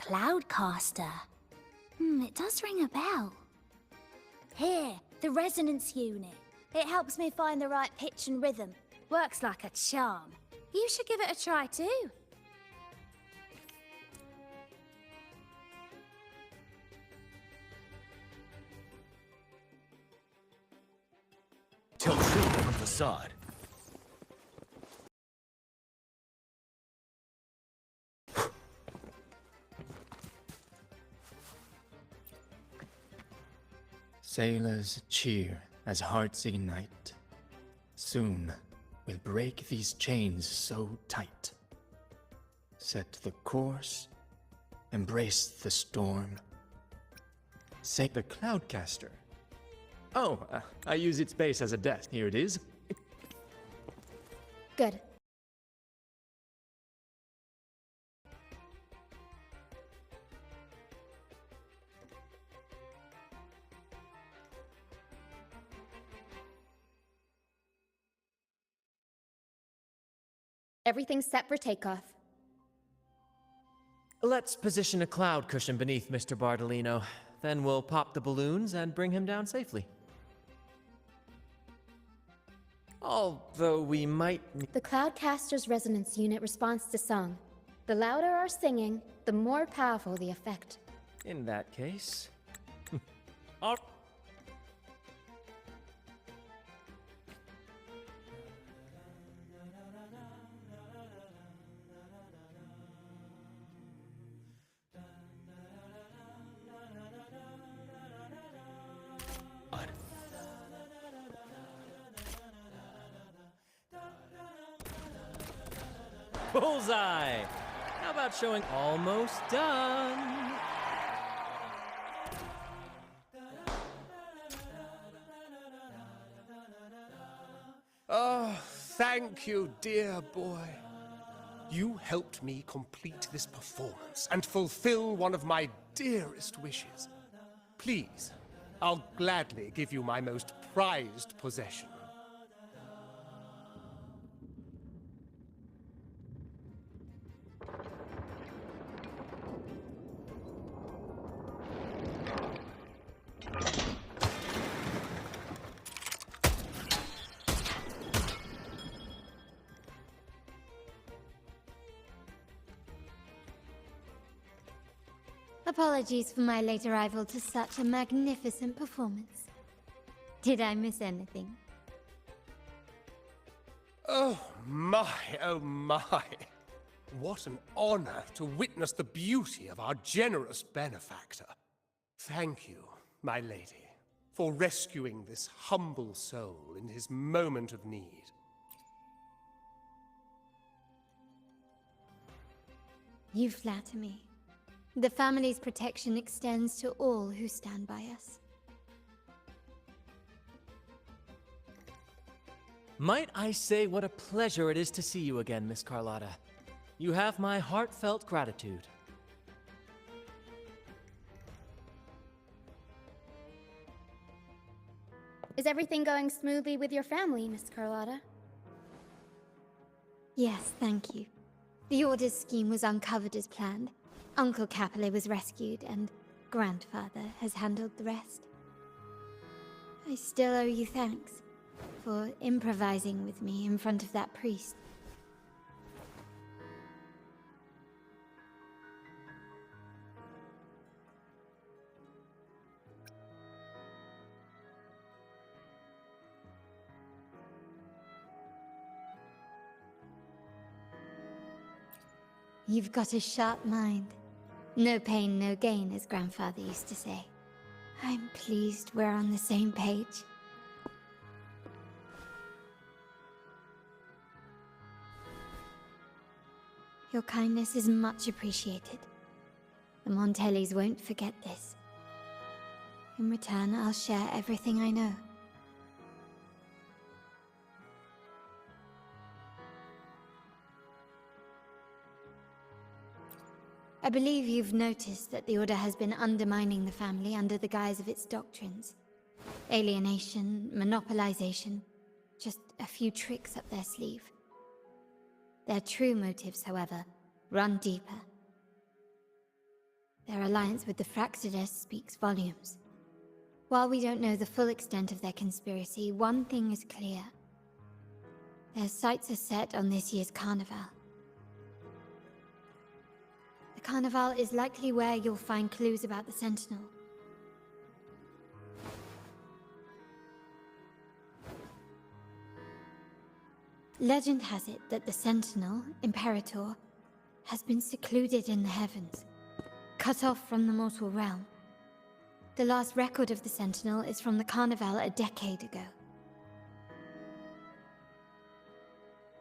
Cloudcaster. It does ring a bell. Here, the resonance unit. It helps me find the right pitch and rhythm. Works like a charm. You should give it a try too. Tilt shield from facade. Sailors cheer as hearts ignite. Soon we'll break these chains so tight. Set the course, embrace the storm. Say the Cloudcaster. Oh, I use its base as a desk. Here it is. Good. Everything's set for takeoff. Let's position a cloud cushion beneath Mr. Bardolino. Then we'll pop the balloons and bring him down safely. Although we might... The Cloudcaster's resonance unit responds to song. The louder our singing, the more powerful the effect. In that case... Bullseye! How about showing almost done? Oh, thank you, dear boy. You helped me complete this performance and fulfill one of my dearest wishes. Please, I'll gladly give you my most prized possession. Apologies for my late arrival to such a magnificent performance. Did I miss anything? Oh my, oh my. What an honor to witness the beauty of our generous benefactor. Thank you, my lady, for rescuing this humble soul in his moment of need. You flatter me. The family's protection extends to all who stand by us. Might I say what a pleasure it is to see you again, Miss Carlotta. You have my heartfelt gratitude. Is everything going smoothly with your family, Miss Carlotta? Yes, thank you. The Order's scheme was uncovered as planned. Uncle Capilet was rescued, and Grandfather has handled the rest. I still owe you thanks for improvising with me in front of that priest. You've got a sharp mind. No pain, no gain, as Grandfather used to say. I'm pleased we're on the same page. Your kindness is much appreciated. The Montellis won't forget this. In return, I'll share everything I know. I believe you've noticed that the Order has been undermining the family under the guise of its doctrines. Alienation, monopolization, just a few tricks up their sleeve. Their true motives, however, run deeper. Their alliance with the Fraxidus speaks volumes. While we don't know the full extent of their conspiracy, one thing is clear. Their sights are set on this year's carnival. The carnival is likely where you'll find clues about the Sentinel. Legend has it that the Sentinel, Imperator, has been secluded in the heavens, cut off from the mortal realm. The last record of the Sentinel is from the Carnival a decade ago.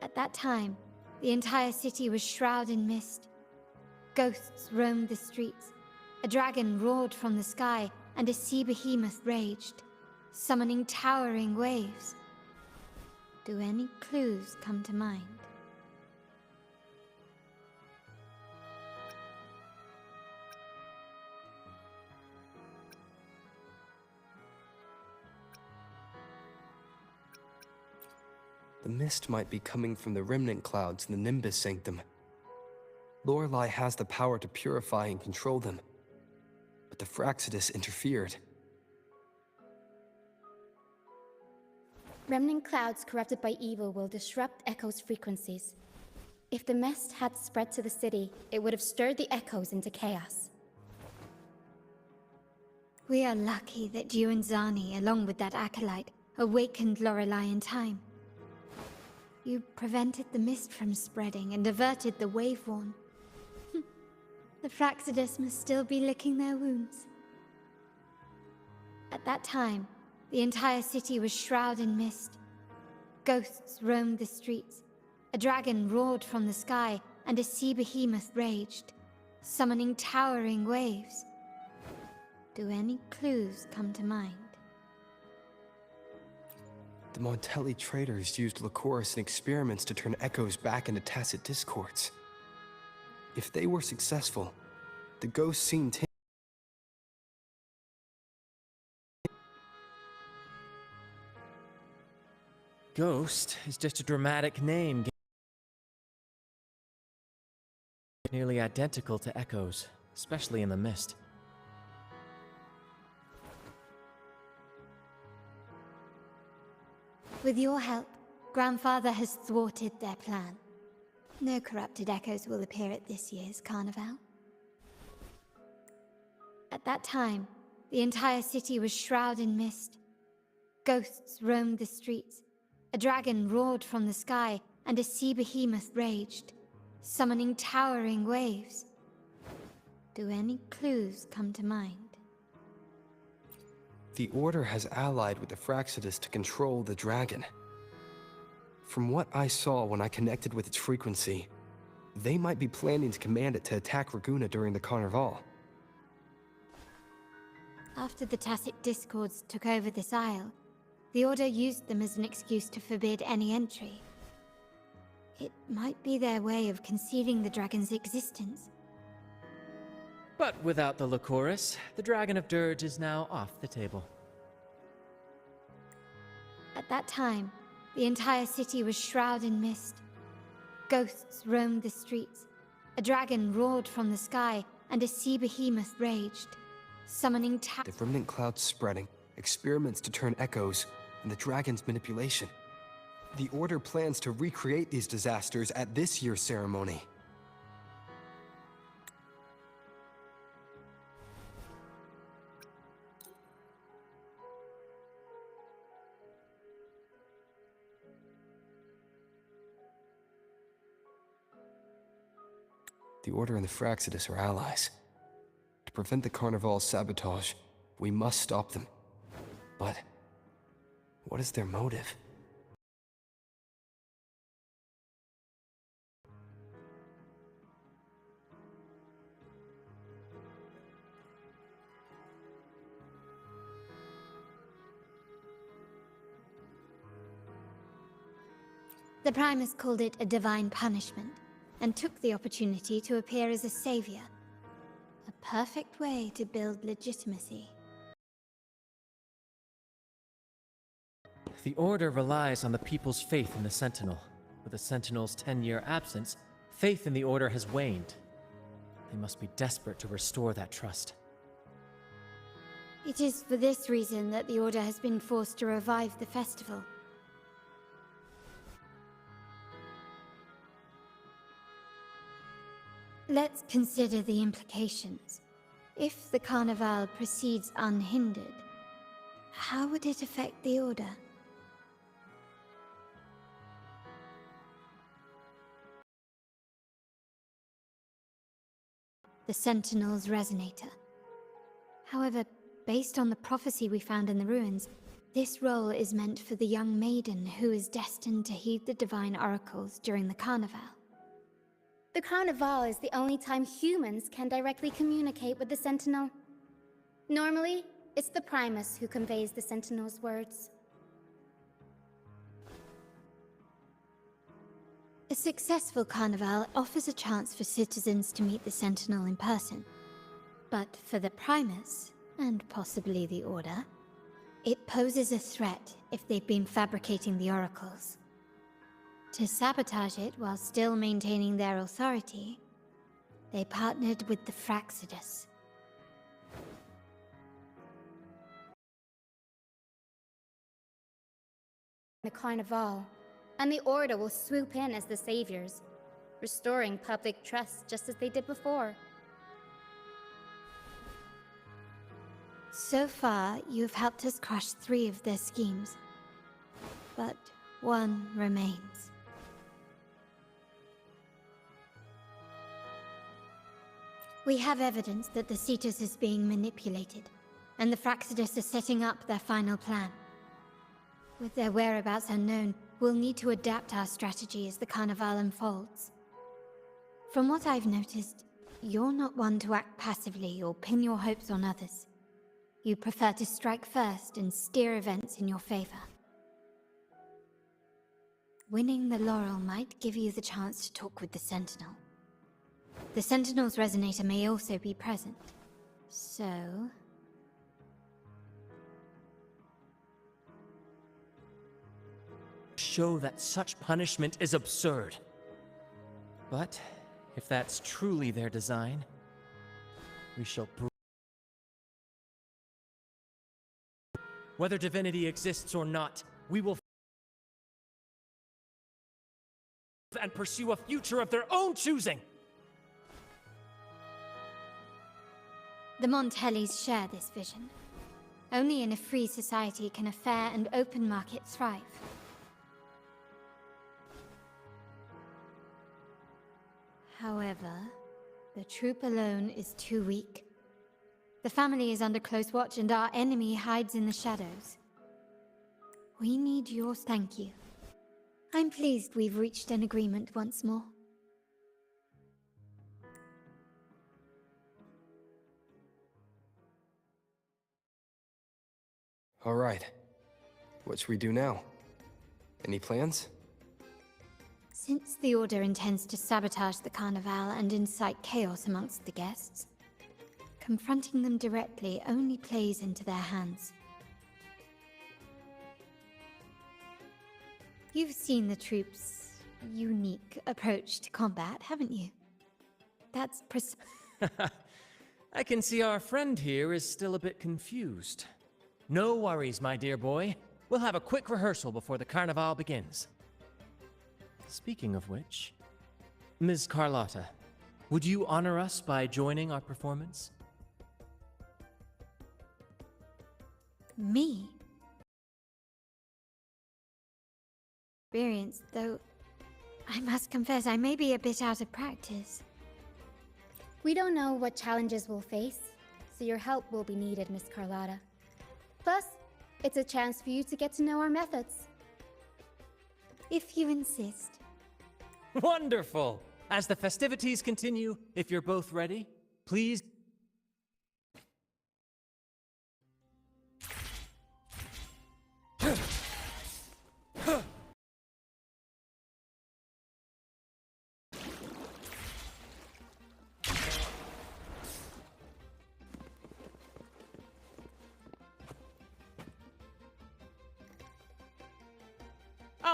At that time, the entire city was shrouded in mist. Ghosts roamed the streets, a dragon roared from the sky, and a sea behemoth raged, summoning towering waves. Do any clues come to mind? The mist might be coming from the remnant clouds in the Nimbus Sanctum. Lorelei has the power to purify and control them, but the Fraxidus interfered. Remnant clouds corrupted by evil will disrupt Echo's frequencies. If the mist had spread to the city, it would have stirred the echoes into chaos. We are lucky that you and Zani, along with that acolyte, awakened Lorelei in time. You prevented the mist from spreading and averted the Wave-Worn. The Fraxidus must still be licking their wounds. At that time, the entire city was shrouded in mist. Ghosts roamed the streets. A dragon roared from the sky, and a sea behemoth raged, summoning towering waves. Do any clues come to mind? The Montelli traders used Lycoris in experiments to turn echoes back into tacit discords. If they were successful, the ghosts seen Ghost is just a dramatic name, nearly identical to echoes, especially in the mist. With your help, Grandfather has thwarted their plan. No corrupted echoes will appear at this year's carnival. At that time, the entire city was shrouded in mist. Ghosts roamed the streets. A dragon roared from the sky, and a sea behemoth raged, summoning towering waves. Do any clues come to mind? The Order has allied with the Fraxidus to control the dragon. From what I saw when I connected with its frequency, they might be planning to command it to attack Raguna during the Carnival. After the Tacit Discords took over this isle, the Order used them as an excuse to forbid any entry. It might be their way of concealing the dragon's existence. But without the Lycoris, the Dragon of Dirge is now off the table. At that time, the entire city was shrouded in mist. Ghosts roamed the streets. A dragon roared from the sky, and a sea behemoth raged, summoning The remnant clouds spreading, experiments to turn echoes, and the dragon's manipulation. The Order plans to recreate these disasters at this year's ceremony. The Order and the Fraxidus are allies. To prevent the Carnival's sabotage, we must stop them. But what is their motive? The Primus called it a divine punishment, and took the opportunity to appear as a savior. A perfect way to build legitimacy. The Order relies on the people's faith in the Sentinel. With the Sentinel's 10-year absence, faith in the Order has waned. They must be desperate to restore that trust. It is for this reason that the Order has been forced to revive the festival. Let's consider the implications. If the Carnival proceeds unhindered, how would it affect the Order? The Sentinel's Resonator. However, based on the prophecy we found in the ruins, this role is meant for the young maiden who is destined to heed the divine oracles during the Carnival. The Carnival is the only time humans can directly communicate with the Sentinel. Normally, it's the Primus who conveys the Sentinel's words. A successful Carnival offers a chance for citizens to meet the Sentinel in person. But for the Primus, and possibly the Order, it poses a threat if they've been fabricating the oracles. To sabotage it while still maintaining their authority, they partnered with the Fraxidus. The Carnival, and the Order will swoop in as the saviors, restoring public trust just as they did before. So far, you've helped us crush 3 of their schemes. But one remains. We have evidence that the Cetus is being manipulated, and the Fraxidus are setting up their final plan. With their whereabouts unknown, we'll need to adapt our strategy as the Carnival unfolds. From what I've noticed, you're not one to act passively or pin your hopes on others. You prefer to strike first and steer events in your favor. Winning the laurel might give you the chance to talk with the Sentinel. The Sentinel's Resonator may also be present. So... show that such punishment is absurd. But if that's truly their design, we shall whether divinity exists or not, we will and pursue a future of their own choosing. The Montellis share this vision. Only in a free society can a fair and open market thrive. However, the troop alone is too weak. The family is under close watch and our enemy hides in the shadows. We need your thank you. I'm pleased we've reached an agreement once more. All right. What should we do now? Any plans? Since the Order intends to sabotage the Carnival and incite chaos amongst the guests, confronting them directly only plays into their hands. You've seen the troops' unique approach to combat, haven't you? That's I can see our friend here is still a bit confused. No worries, my dear boy. We'll have a quick rehearsal before the Carnival begins. Speaking of which, Ms. Carlotta, would you honor us by joining our performance? Me? Experienced, though I must confess I may be a bit out of practice. We don't know what challenges we'll face, so your help will be needed, Miss Carlotta. Plus, it's a chance for you to get to know our methods. If you insist. Wonderful! As the festivities continue, if you're both ready, please...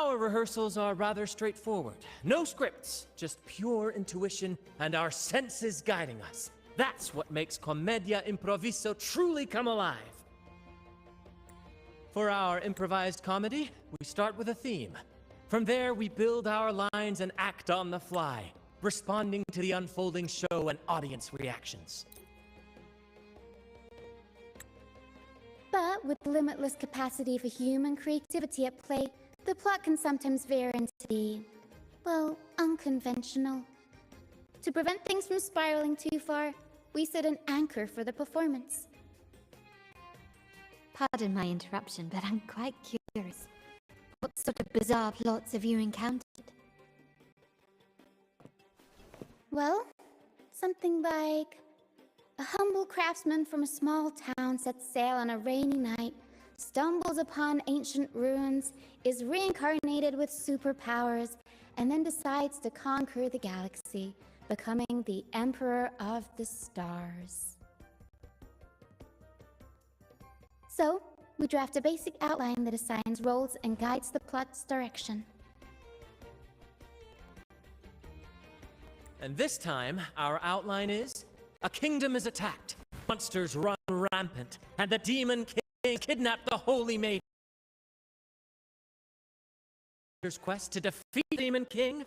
Our rehearsals are rather straightforward. No scripts, just pure intuition and our senses guiding us. That's what makes Commedia Improviso truly come alive. For our improvised comedy, we start with a theme. From there, we build our lines and act on the fly, responding to the unfolding show and audience reactions. But with limitless capacity for human creativity at play, the plot can sometimes veer into the, well, unconventional. To prevent things from spiraling too far, we set an anchor for the performance. Pardon my interruption, but I'm quite curious. What sort of bizarre plots have you encountered? Well, something like a humble craftsman from a small town sets sail on a rainy night, stumbles upon ancient ruins, is reincarnated with superpowers, and then decides to conquer the galaxy, becoming the Emperor of the Stars. So, we draft a basic outline that assigns roles and guides the plot's direction. And this time, our outline is: a kingdom is attacked, monsters run rampant, and the Demon King kidnapped the Holy Maiden. Quest to defeat the Demon King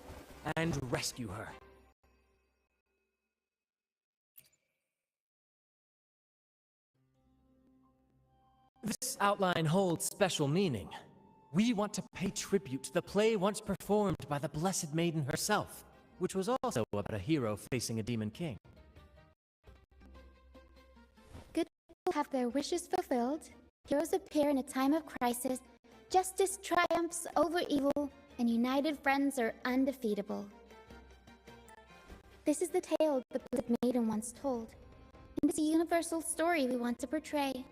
and rescue her. This outline holds special meaning. We want to pay tribute to the play once performed by the Blessed Maiden herself, which was also about a hero facing a Demon King. Good people have their wishes fulfilled, heroes appear in a time of crisis, justice triumphs over evil, and united friends are undefeatable. This is the tale the Blessed Maiden once told, and it's a universal story we want to portray.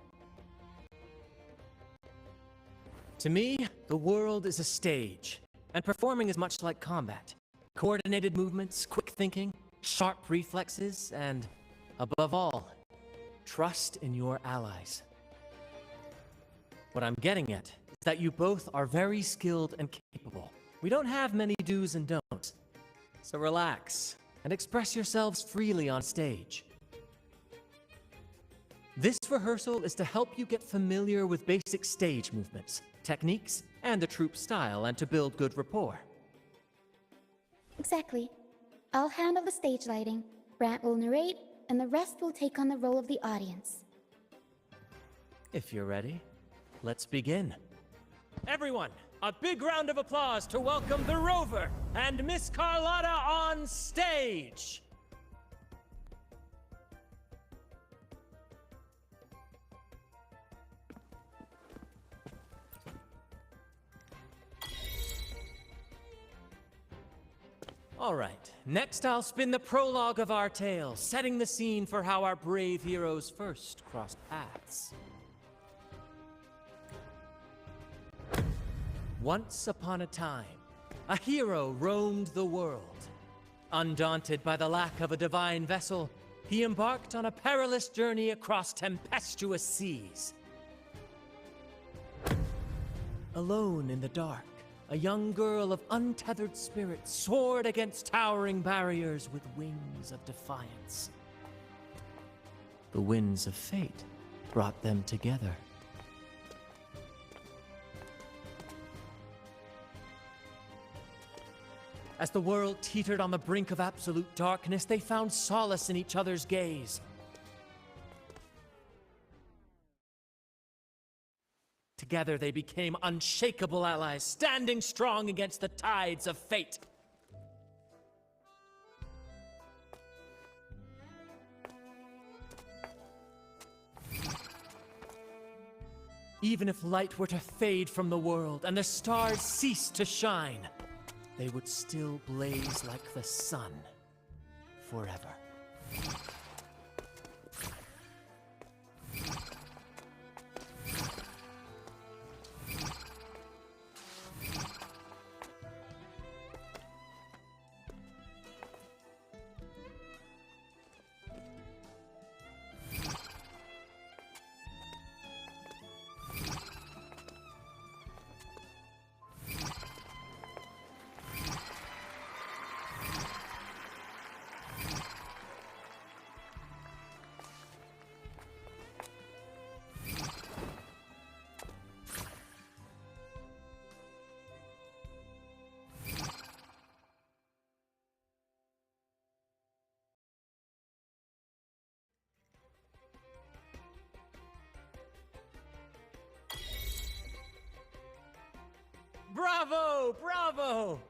To me, the world is a stage, and performing is much like combat. Coordinated movements, quick thinking, sharp reflexes, and, above all, trust in your allies. What I'm getting at is that you both are very skilled and capable. We don't have many do's and don'ts, so relax and express yourselves freely on stage. This rehearsal is to help you get familiar with basic stage movements, techniques, and the troupe style, and to build good rapport. Exactly. I'll handle the stage lighting, Brant will narrate, and the rest will take on the role of the audience. If you're ready, let's begin. Everyone, a big round of applause to welcome the Rover and Miss Carlotta on stage! All right, next I'll spin the prologue of our tale, setting the scene for how our brave heroes first crossed paths. Once upon a time, a hero roamed the world. Undaunted by the lack of a divine vessel, he embarked on a perilous journey across tempestuous seas. Alone in the dark, a young girl of untethered spirit soared against towering barriers with wings of defiance. The winds of fate brought them together. As the world teetered on the brink of absolute darkness, they found solace in each other's gaze. Together they became unshakable allies, standing strong against the tides of fate. Even if light were to fade from the world and the stars cease to shine, they would still blaze like the sun forever. Bravo! Bravo!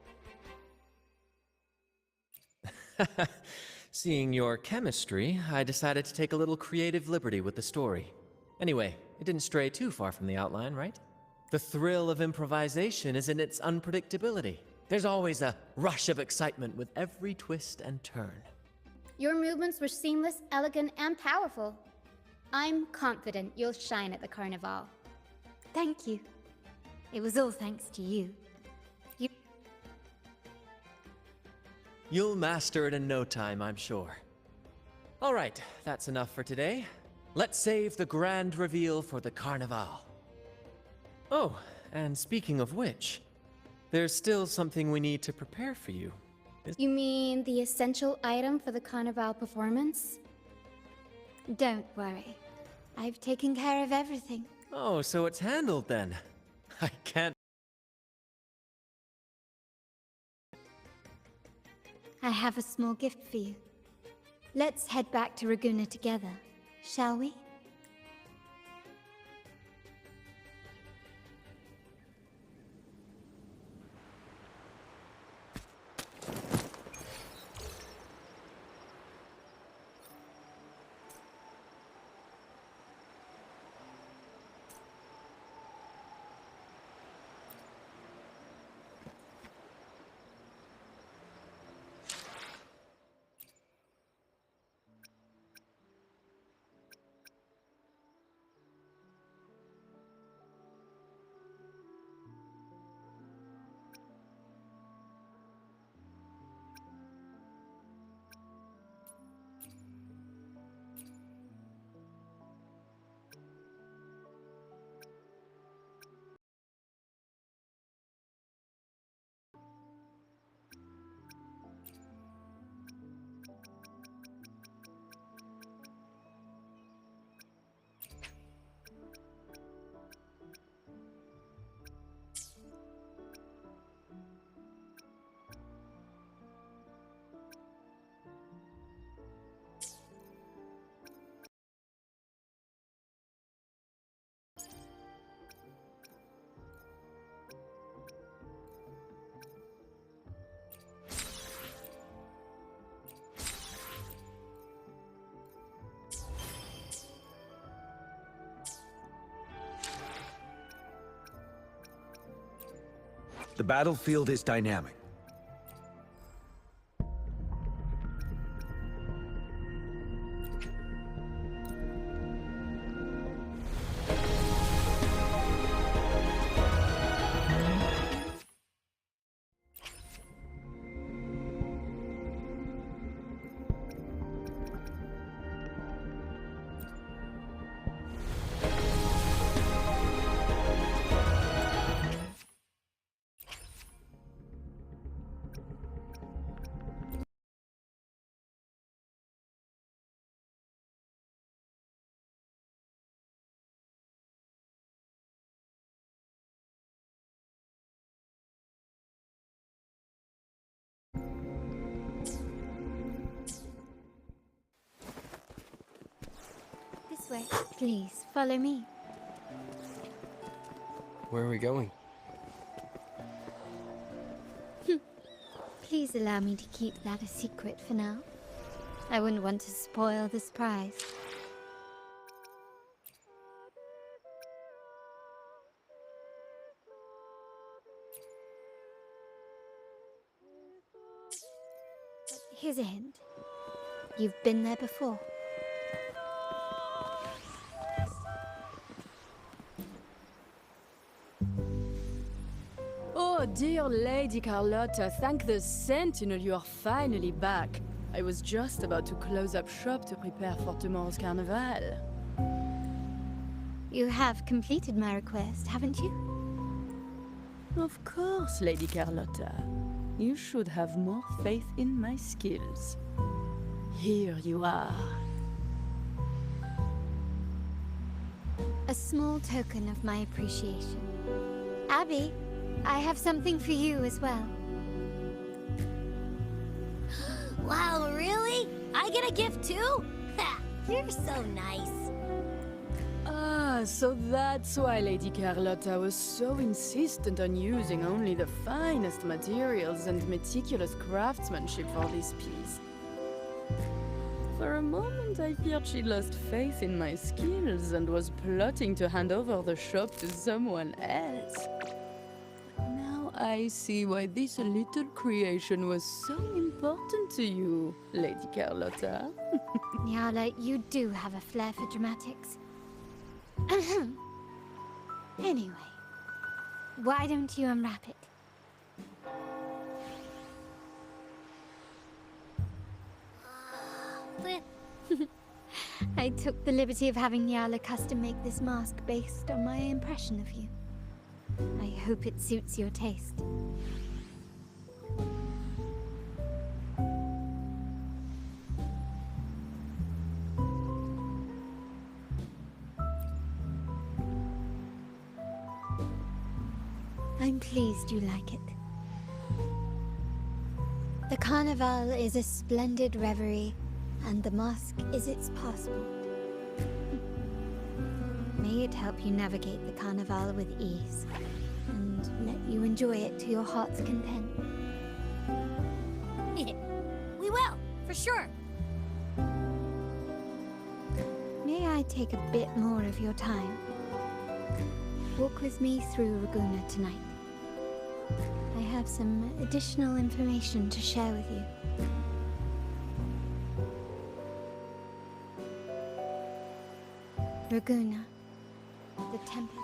Seeing your chemistry, I decided to take a little creative liberty with the story. Anyway, it didn't stray too far from the outline, right? The thrill of improvisation is in its unpredictability. There's always a rush of excitement with every twist and turn. Your movements were seamless, elegant, and powerful. I'm confident you'll shine at the Carnival. Thank you. It was all thanks to you. You'll master it in no time, I'm sure. All right, that's enough for today. Let's save the grand reveal for the Carnival. Oh, and speaking of which, there's still something we need to prepare for you. You mean the essential item for the Carnival performance? Don't worry. I've taken care of everything. Oh, so it's handled then. I can't... I have a small gift for you. Let's head back to Raguna together, shall we? The battlefield is dynamic. This way. Please, follow me. Where are we going? Please allow me to keep that a secret for now. I wouldn't want to spoil the surprise. Here's a hint. You've been there before. Oh, dear Lady Carlotta, thank the Sentinel you are finally back. I was just about to close up shop to prepare for tomorrow's carnival. You have completed my request, haven't you? Of course, Lady Carlotta. You should have more faith in my skills. Here you are. A small token of my appreciation. Abby, I have something for you as well. Wow, really? I get a gift too? Ha! You're so nice. Ah, So that's why Lady Carlotta was so insistent on using only the finest materials and meticulous craftsmanship for this piece. For a moment, I feared she lost faith in my skills and was plotting to hand over the shop to someone else. Now I see why this little creation was so important to you, Lady Carlotta. Nyala, you do have a flair for dramatics. Anyway, why don't you unwrap it? I took the liberty of having Nyala custom make this mask based on my impression of you. I hope it suits your taste. I'm pleased you like it. The Carnival is a splendid reverie, and the mask is its passport. May it help you navigate the Carnival with ease, and let you enjoy it to your heart's content. We will, for sure. May I take a bit more of your time? Walk with me through Raguena tonight. I have some additional information to share with you. Raguena, the Tempest.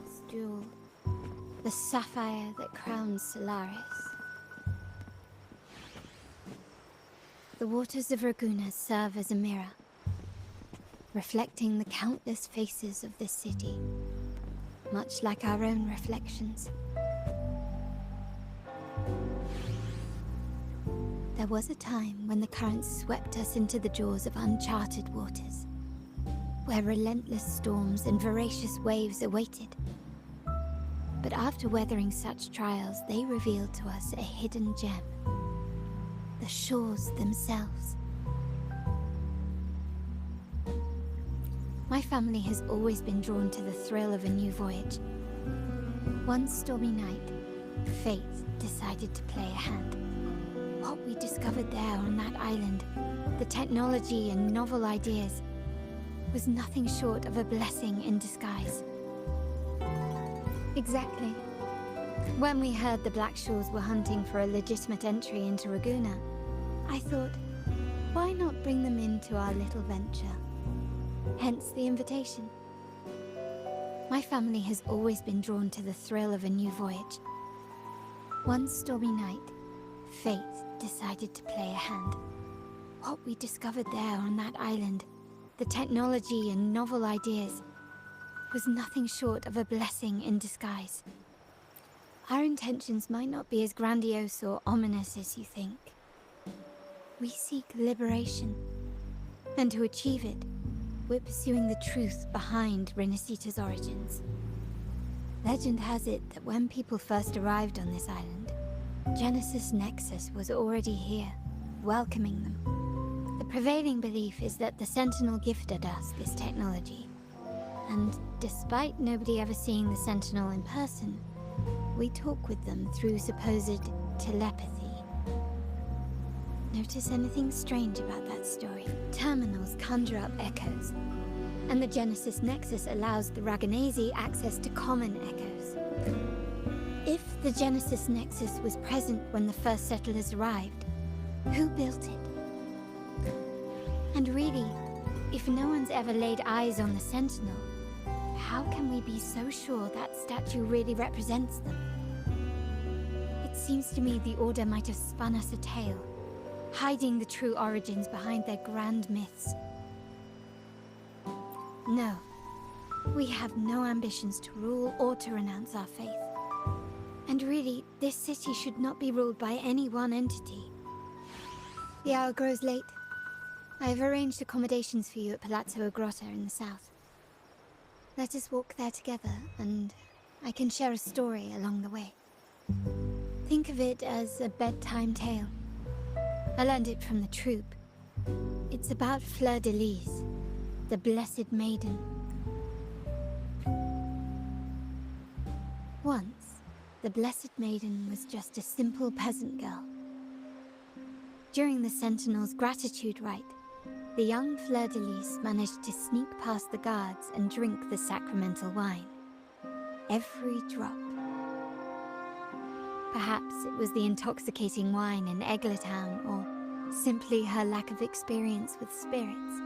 This jewel, the sapphire that crowns Solaris. The waters of Raguena serve as a mirror, reflecting the countless faces of this city, much like our own reflections. There was a time when the currents swept us into the jaws of uncharted waters, where relentless storms and voracious waves awaited. But after weathering such trials, they revealed to us a hidden gem. The shores themselves. My family has always been drawn to the thrill of a new voyage. One stormy night, fate decided to play a hand. What we discovered there on that island, the technology and novel ideas, was nothing short of a blessing in disguise. Exactly. When we heard the Blackshaws were hunting for a legitimate entry into Raguena, I thought, why not bring them into our little venture? Hence the invitation. My family has always been drawn to the thrill of a new voyage. One stormy night, fate decided to play a hand. What we discovered there on that island, the technology and novel ideas, was nothing short of a blessing in disguise. Our intentions might not be as grandiose or ominous as you think. We seek liberation, and to achieve it, we're pursuing the truth behind Renacita's origins. Legend has it that when people first arrived on this island, Genesis Nexus was already here, welcoming them. The prevailing belief is that the Sentinel gifted us this technology, and despite nobody ever seeing the Sentinel in person, we talk with them through supposed telepathy. Notice anything strange about that story? Terminals conjure up echoes, and the Genesis Nexus allows the Raganese access to common echoes. If the Genesis Nexus was present when the first settlers arrived, who built it? And really, if no one's ever laid eyes on the Sentinel, how can we be so sure that statue really represents them? It seems to me the Order might have spun us a tale, hiding the true origins behind their grand myths. No, we have no ambitions to rule or to renounce our faith. And really, this city should not be ruled by any one entity. The hour grows late. I have arranged accommodations for you at Palazzo Grotta in the south. Let us walk there together, and I can share a story along the way. Think of it as a bedtime tale. I learned it from the troop. It's about Fleur-de-Lis, the Blessed Maiden. Once, the Blessed Maiden was just a simple peasant girl. During the Sentinel's gratitude rite, the young Fleur-de-Lis managed to sneak past the guards and drink the sacramental wine. Every drop. Perhaps it was the intoxicating wine in Eglatown, or simply her lack of experience with spirits.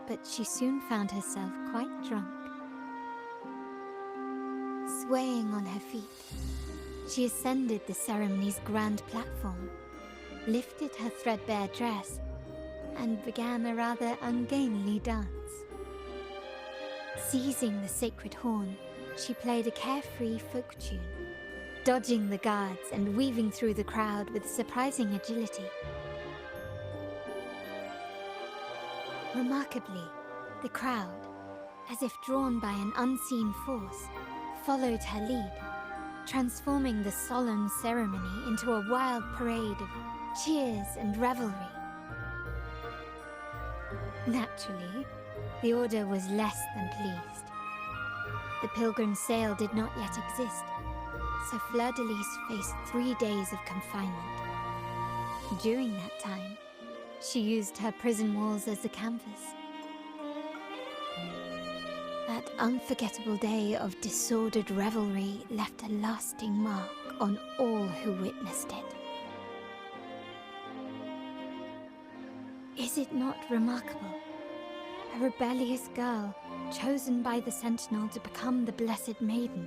But she soon found herself quite drunk. Swaying on her feet, she ascended the ceremony's grand platform, lifted her threadbare dress, and began a rather ungainly dance. Seizing the sacred horn, she played a carefree folk tune, dodging the guards and weaving through the crowd with surprising agility. Remarkably, the crowd, as if drawn by an unseen force, followed her lead, transforming the solemn ceremony into a wild parade of cheers and revelry. Naturally, the Order was less than pleased. The pilgrim sale did not yet exist, so Fleur-de-Lis faced 3 days of confinement. During that time, she used her prison walls as a canvas. That unforgettable day of disordered revelry left a lasting mark on all who witnessed it. Is it not remarkable? A rebellious girl, chosen by the Sentinel to become the Blessed Maiden.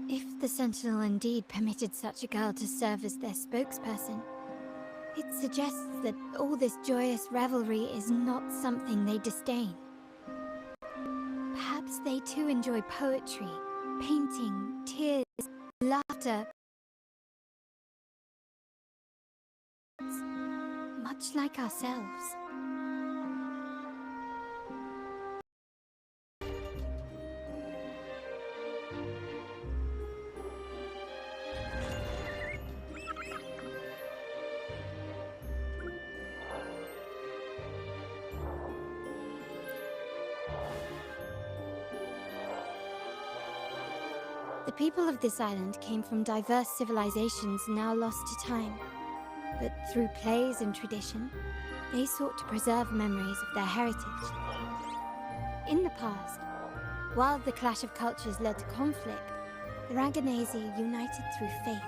If the Sentinel indeed permitted such a girl to serve as their spokesperson, it suggests that all this joyous revelry is not something they disdain. Perhaps they too enjoy poetry, painting, tears, laughter, much like ourselves. The people of this island came from diverse civilizations now lost to time. But through plays and tradition, they sought to preserve memories of their heritage. In the past, while the clash of cultures led to conflict, the Ragganese united through faith,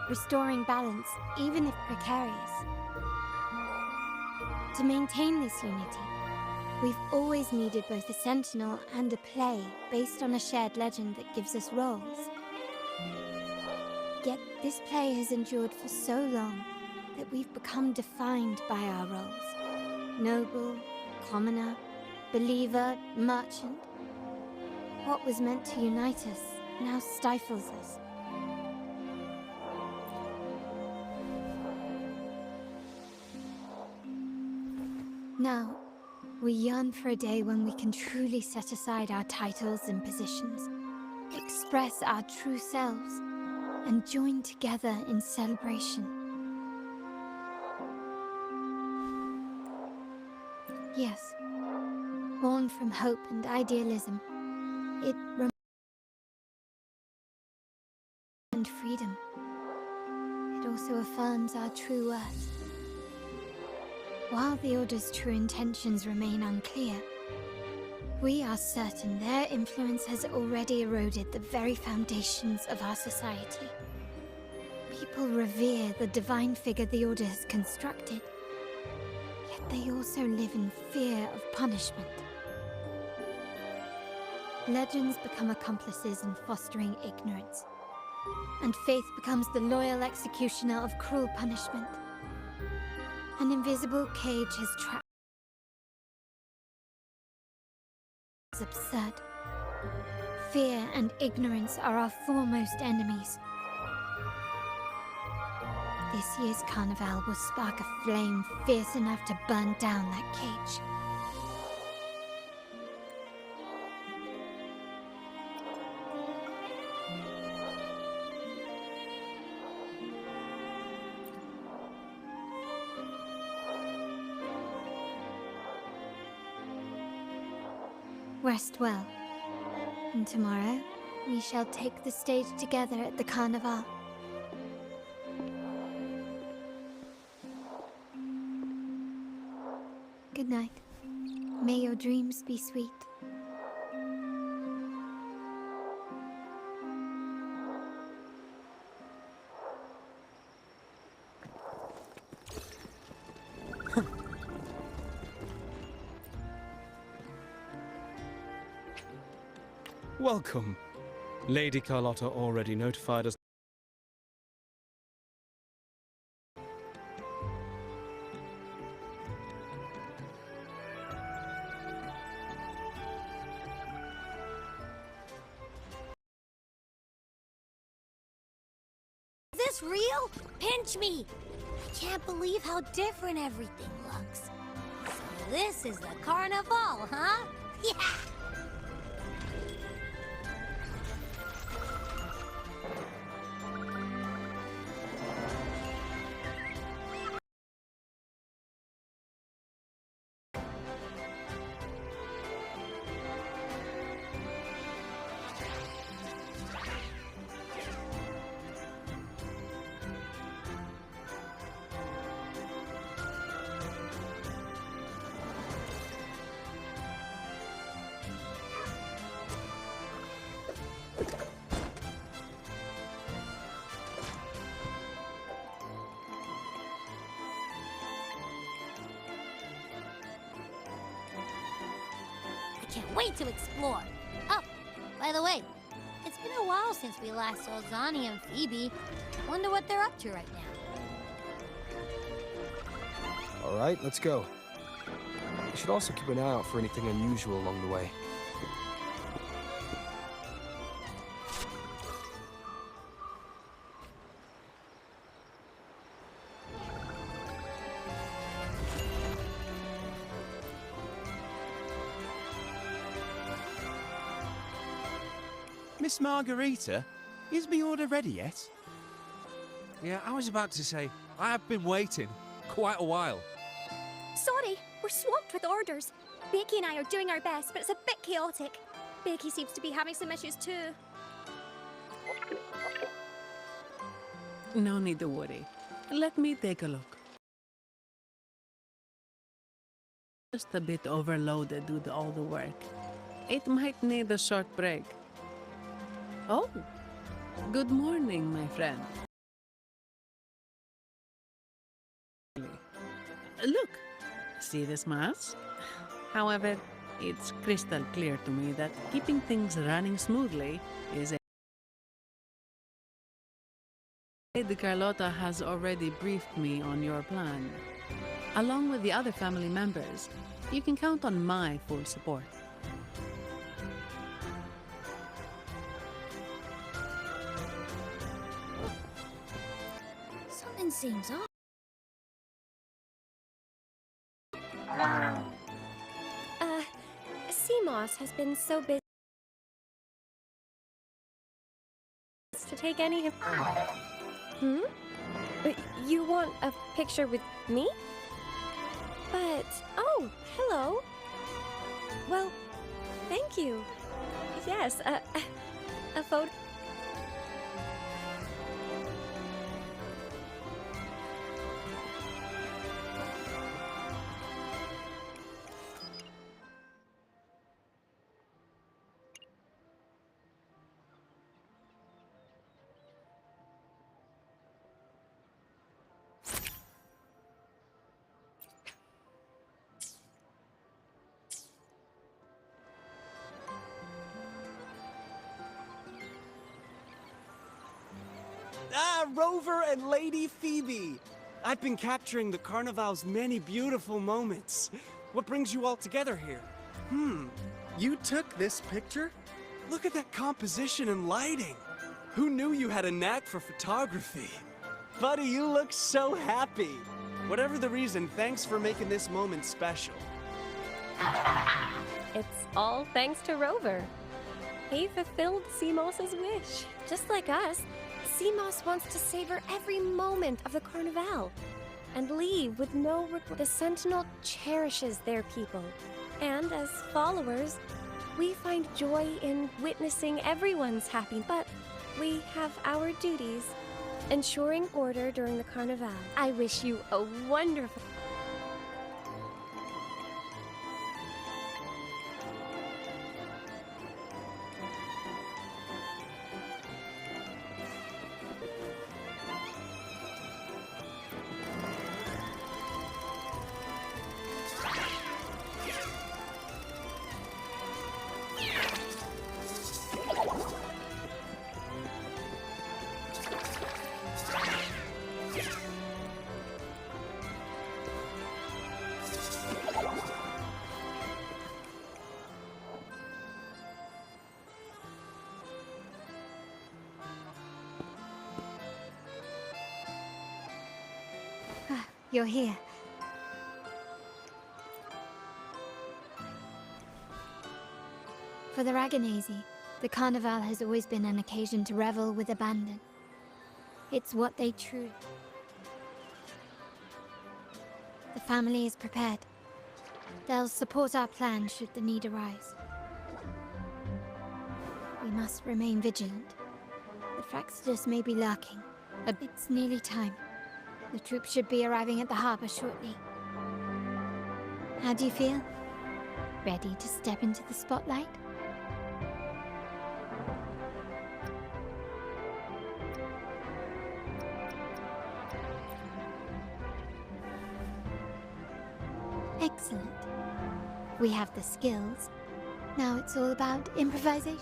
restoring balance even if precarious. To maintain this unity, we've always needed both a sentinel and a play based on a shared legend that gives us roles. Yet this play has endured for so long that we've become defined by our roles. Noble, commoner, believer, merchant. What was meant to unite us now stifles us. Now, we yearn for a day when we can truly set aside our titles and positions, express our true selves, and join together in celebration. Yes, born from hope and idealism, it and freedom. It also affirms our true worth. While the Order's true intentions remain unclear, we are certain their influence has already eroded the very foundations of our society. People revere the divine figure the Order has constructed, yet they also live in fear of punishment. Legends become accomplices in fostering ignorance, and faith becomes the loyal executioner of cruel punishment. An invisible cage has trapped. It's absurd. Fear and ignorance are our foremost enemies. This year's carnival will spark a flame fierce enough to burn down that cage. Rest well. And tomorrow, we shall take the stage together at the Carnival. Good night. May your dreams be sweet. Welcome. Lady Carlotta already notified us. Is this real? Pinch me! I can't believe how different everything looks. So this is the Carnival, huh? Yeah! Can't wait to explore. Oh, by the way, it's been a while since we last saw Zani and Phoebe. Wonder what they're up to right now. All right, let's go. We should also keep an eye out for anything unusual along the way. Miss Margarita, is me order ready yet? Yeah, I was about to say, I have been waiting quite a while. Sorry, we're swamped with orders. Becky and I are doing our best, but it's a bit chaotic. Becky seems to be having some issues too. No need to worry. Let me take a look. Just a bit overloaded with all the work. It might need a short break. Oh, good morning, my friend. Look, see this mask? However, it's crystal clear to me that keeping things running smoothly is a... Lady Carlotta has already briefed me on your plan. Along with the other family members, you can count on my full support. Something seems off. Seamoss has been so busy to take any of... You want a picture with me? But... Oh, hello. Well, thank you. Yes, a photo... Ah, Rover and Lady Phoebe! I've been capturing the Carnival's many beautiful moments. What brings you all together here? You took this picture? Look at that composition and lighting! Who knew you had a knack for photography? Buddy, you look so happy! Whatever the reason, thanks for making this moment special. It's all thanks to Rover. He fulfilled Seamoss's wish. Just like us, Seamoss wants to savor every moment of the Carnival and leave with no regret. The Sentinel cherishes their people, and as followers, We find joy in witnessing everyone's happy, but we have our duties. Ensuring order during the Carnival. I wish you a wonderful... You're here. For the Raganazy, the Carnival has always been an occasion to revel with abandon. It's what they truly... The family is prepared. They'll support our plan should the need arise. We must remain vigilant. The Fraxidus may be lurking. It's nearly time. The troops should be arriving at the harbor shortly. How do you feel? Ready to step into the spotlight? Excellent. We have the skills. Now it's all about improvisation.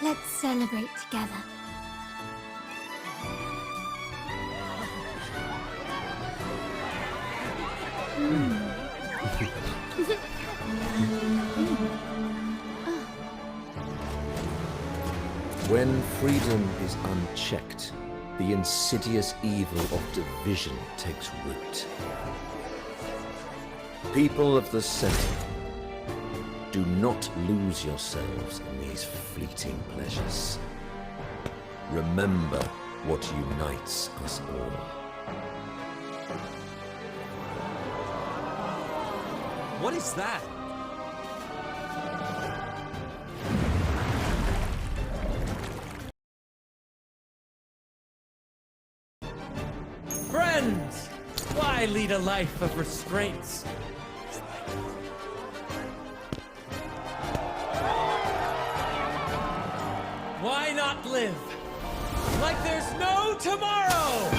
Let's celebrate together. When freedom is unchecked, the insidious evil of division takes root. People of the Center, do not lose yourselves in these fleeting pleasures. Remember what unites us all. What is that? Friends! Why lead a life of restraints? Why not live like there's no tomorrow?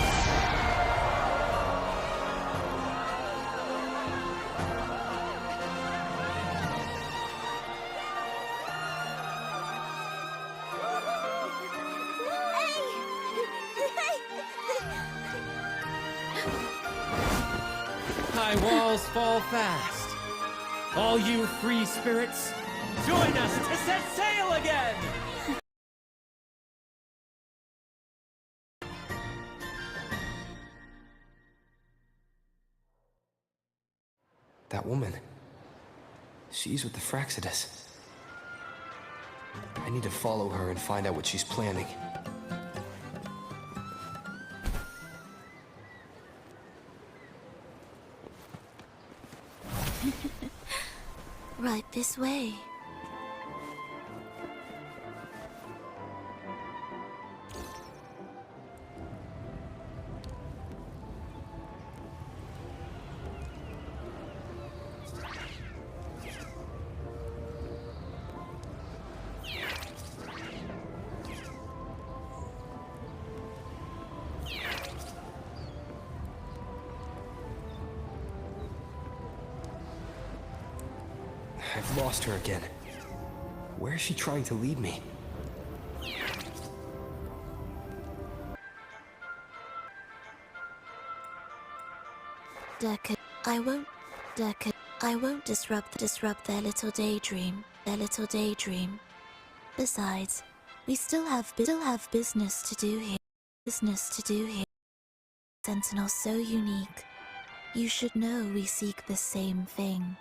High walls fall fast. All you free spirits, join us to set sail again! That woman. She's with the Fraxidus. I need to follow her and find out what she's planning. Right this way. I've lost her again. Where is she trying to lead me? Deckard, I won't disrupt their little daydream. Besides, we still have business to do here. Sentinel so unique. You should know we seek the same thing.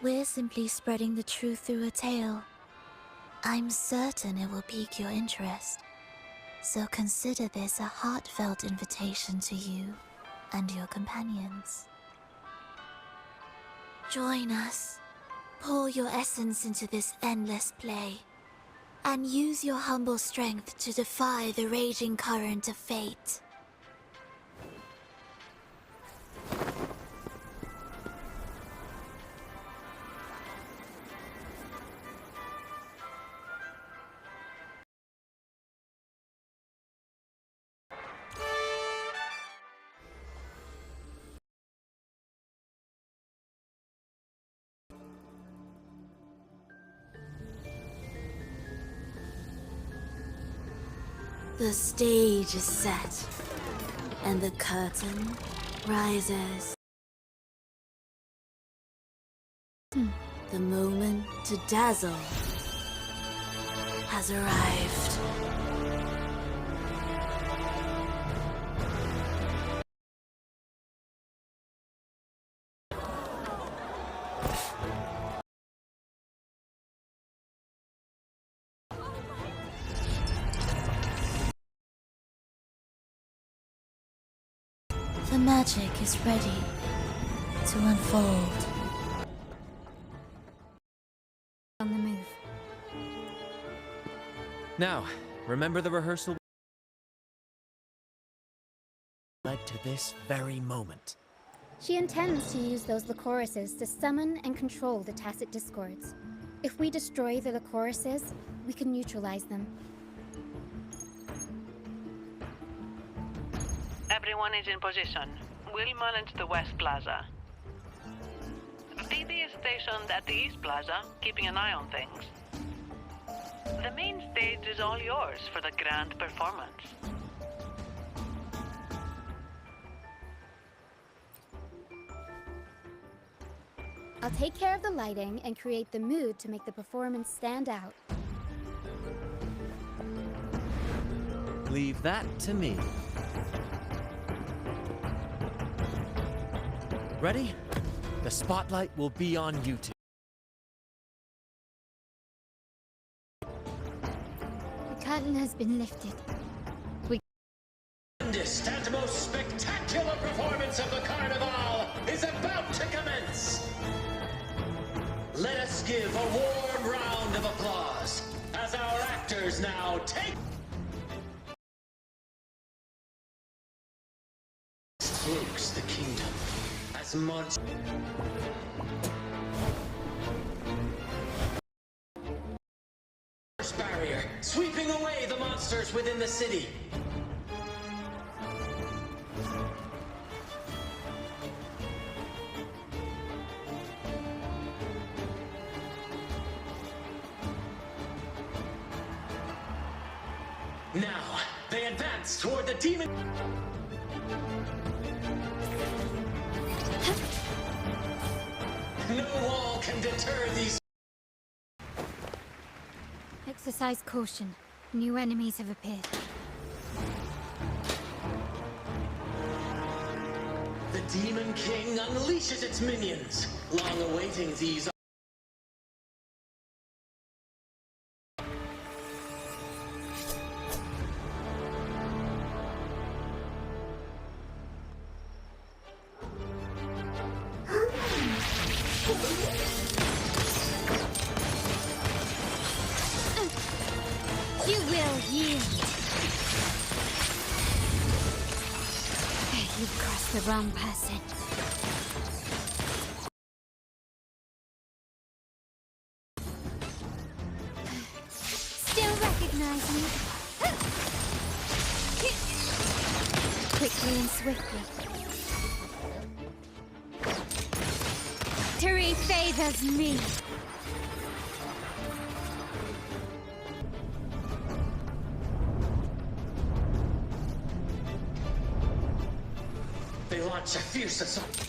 We're simply spreading the truth through a tale. I'm certain it will pique your interest, so consider this a heartfelt invitation to you and your companions. Join us, pour your essence into this endless play, and use your humble strength to defy the raging current of fate. The stage is set, and the curtain rises. The moment to dazzle has arrived. The magic is ready to unfold. On the move. Now, remember the rehearsal led to this very moment. She intends to use those Lycorises to summon and control the Tacit Discords. If we destroy the Lycorises, we can neutralize them. Everyone is in position. We'll manage the West Plaza. Phoebe is stationed at the East Plaza, keeping an eye on things. The main stage is all yours for the grand performance. I'll take care of the lighting and create the mood to make the performance stand out. Leave that to me. Ready? The spotlight will be on you two. The curtain has been lifted. Grandest and most spectacular performance of the Carnival is about to commence. Let us give a warm round of applause as our actors now take cloaks the kingdom as monsters. Barrier, sweeping away the monsters within the city. Now, they advance toward the demon. No wall can deter these. Exercise caution. New enemies have appeared. The Demon King unleashes its minions, long awaiting these. You will yield. You've crossed the wrong person. Still recognize me? Quickly and swiftly. Victory favors me. They launch a fierce assault.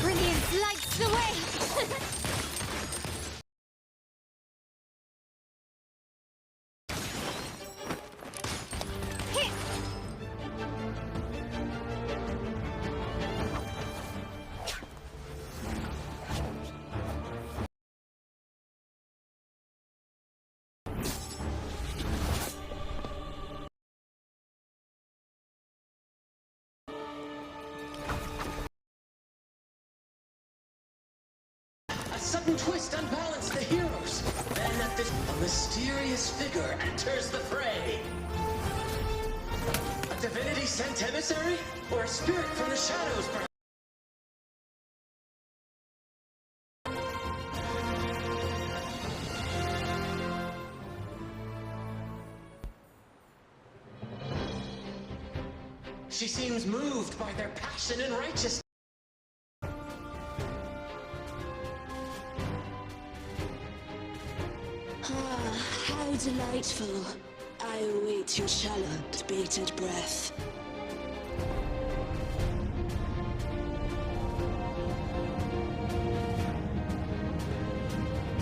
Brilliance lights the way! sudden twist unbalanced the heroes. Then at this, a mysterious figure enters the fray. A divinity sent emissary? Or a spirit from the shadows, perhaps? She seems moved by their passion and righteousness. Ah, how delightful. I await your shallow, bated breath.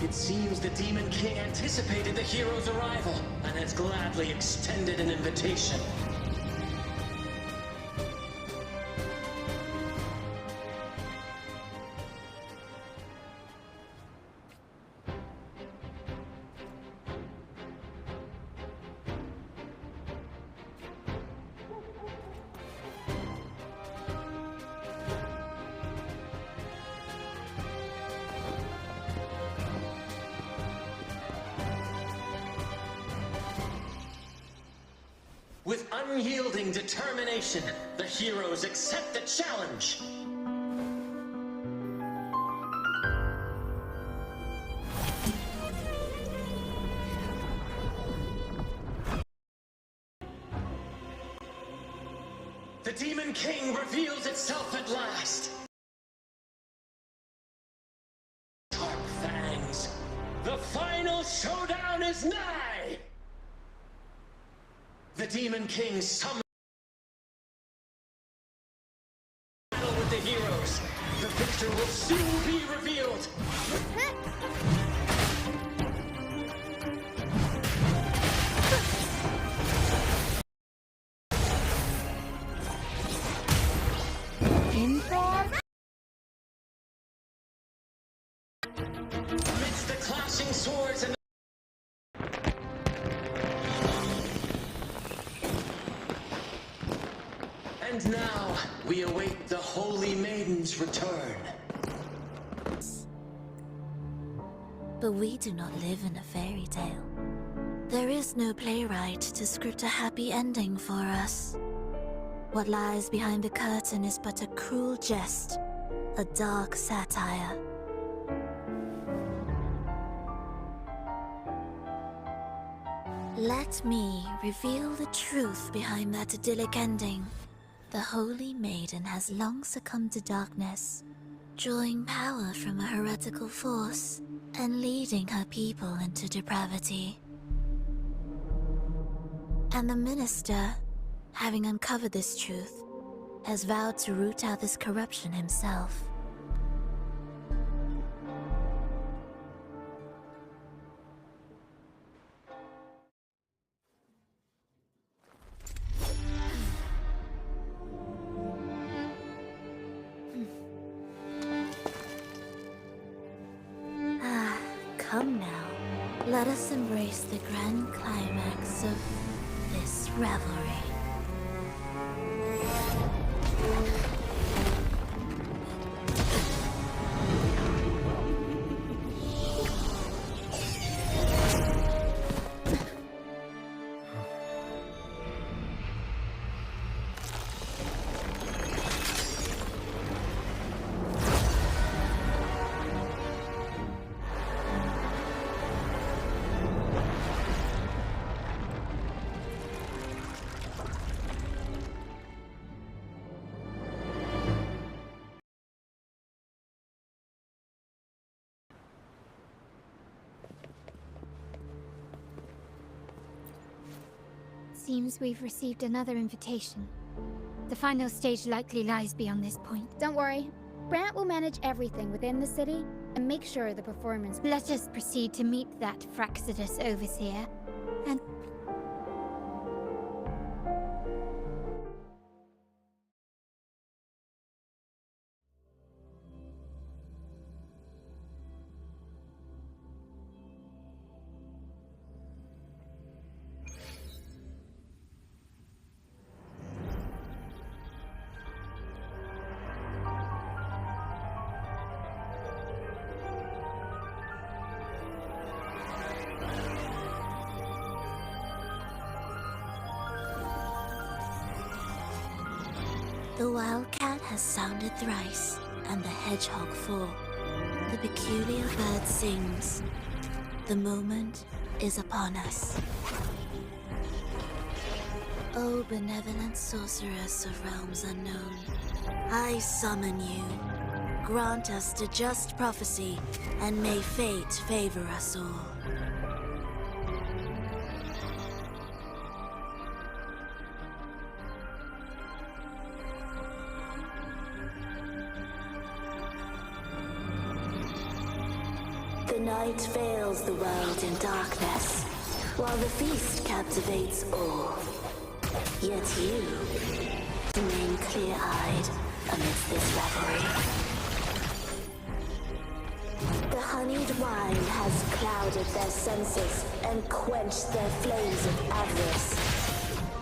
It seems the Demon King anticipated the hero's arrival and has gladly extended an invitation. With unyielding determination, the heroes accept the challenge. The Demon King reveals itself at last. Sharp fangs. The final showdown is nigh! The Demon King summons battle with the heroes. The victor will soon be revealed. Amidst the clashing swords and And now, we await the Holy Maiden's return. But we do not live in a fairy tale. There is no playwright to script a happy ending for us. What lies behind the curtain is but a cruel jest, a dark satire. Let me reveal the truth behind that idyllic ending. The Holy Maiden has long succumbed to darkness, drawing power from a heretical force and leading her people into depravity. And the minister, having uncovered this truth, has vowed to root out this corruption himself. Come now, let us embrace the grand climax of this revelry. Seems we've received another invitation. The final stage likely lies beyond this point. Don't worry. Brant will manage everything within the city and make sure the performance... Let us proceed to meet that Fraxidus overseer, and... The wildcat has sounded thrice, and the hedgehog four. The peculiar bird sings. The moment is upon us. O benevolent sorceress of realms unknown, I summon you. Grant us the just prophecy, and may fate favor us all. The night veils the world in darkness, while the feast captivates all. Yet you remain clear-eyed amidst this revelry. The honeyed wine has clouded their senses and quenched their flames of avarice.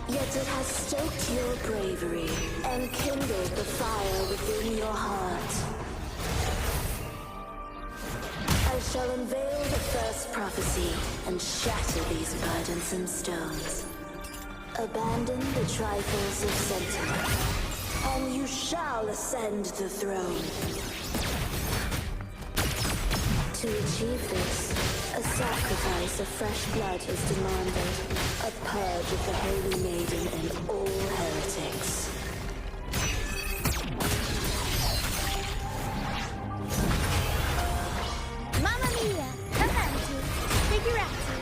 Yet it has stoked your bravery and kindled the fire within your heart. I shall unveil the first prophecy and shatter these burdensome stones. Abandon the trifles of sentiment, and you shall ascend the throne. To achieve this, a sacrifice of fresh blood is demanded, a purge of the Holy Maiden and all heretics. Mamma mia! Avanti! Figurati!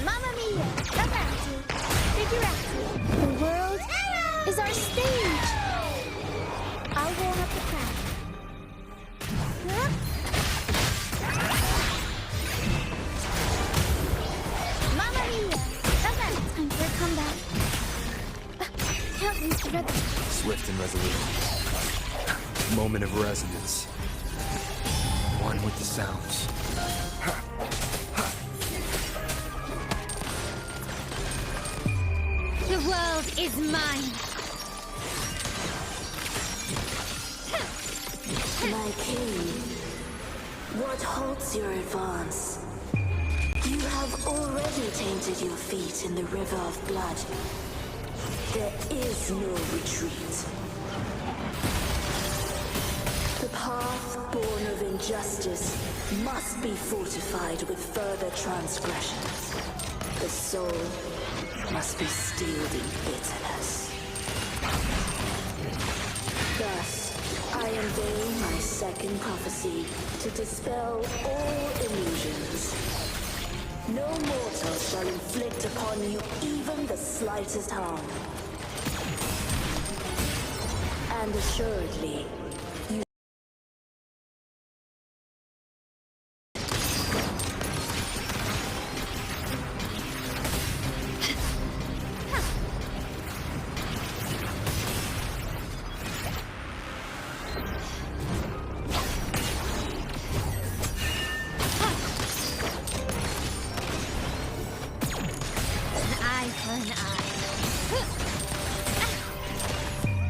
Mamma mia! Avanti! Figurati! The world is our stage! I'll warm up the crowd. Mamma mia! Avanti! Time for a comeback. Can't lose the rhythm. Swift and resolute. Moment of resonance. One with the sounds. The world is mine. My king, what halts your advance? You have already tainted your feet in the river of blood. There is no retreat. The path born of injustice must be fortified with further transgressions. The soul must be steeled in bitterness. Thus, I unveil my second prophecy to dispel all illusions. No mortal shall inflict upon you even the slightest harm. And assuredly, you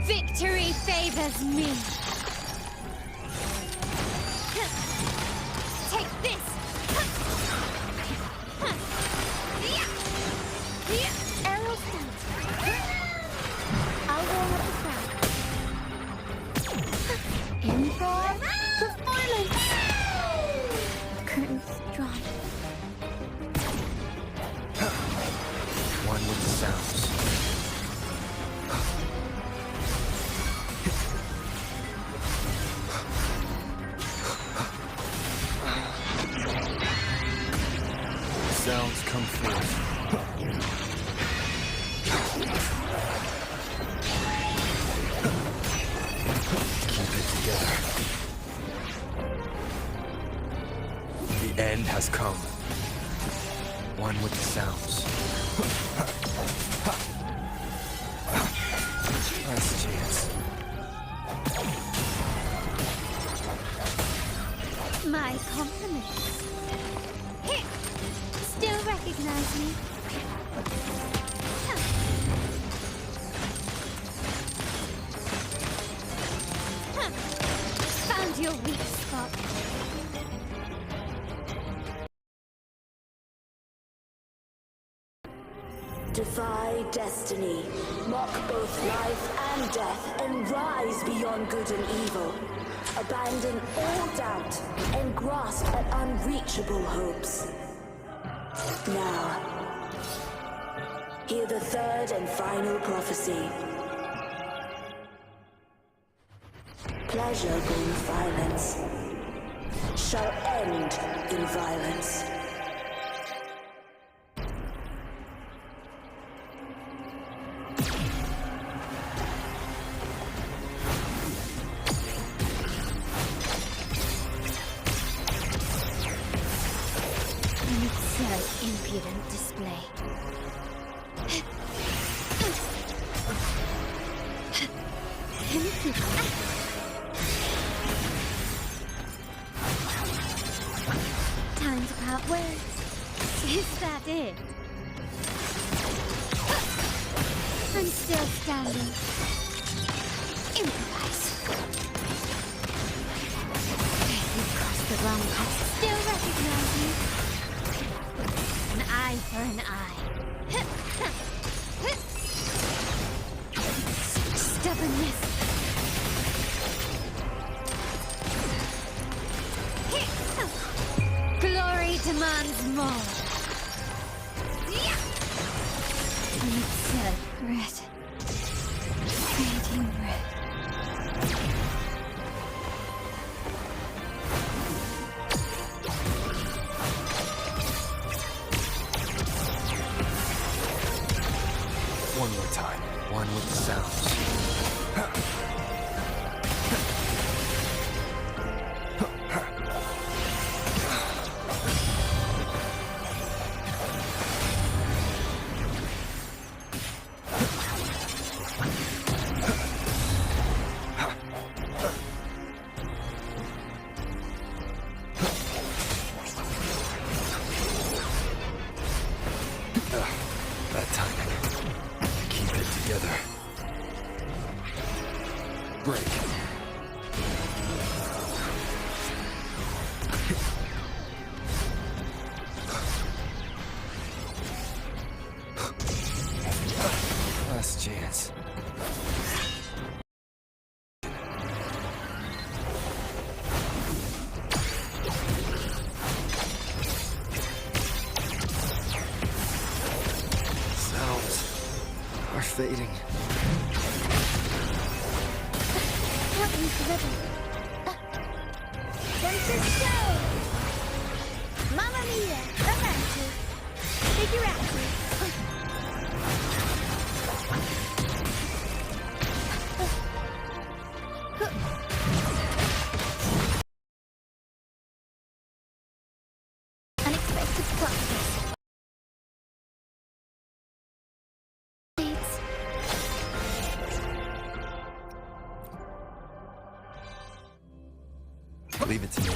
Victory favors me. Take this. Arrow stance. I'll warm up the crowd. Improv performance. Curtains drawn. One with the sounds. Sounds come forth. Keep it together. The end has come. One with the sounds. Last chance. My compliments. Still recognize me? Found your weak spot. Defy destiny, mock both life and death, and rise beyond good and evil. Abandon all doubt and grasp at unreachable hopes. Now, hear the third and final prophecy. Pleasure brings violence, shall end in violence. An absurd, impudent display. Time to part ways. Is that it? I'm still standing. Improvise. You've crossed the wrong path. Still recognize me. An eye for an eye. Stubbornness. Glory demands more. An absurd red. Fading red. One more time. One with the sounds. That timing. Keep it together. Break. Last chance. Are fading. What is the ribbon? Tempest Mamma mia! Avanti! Figurati! Unexpected plot twist. Leave it to me.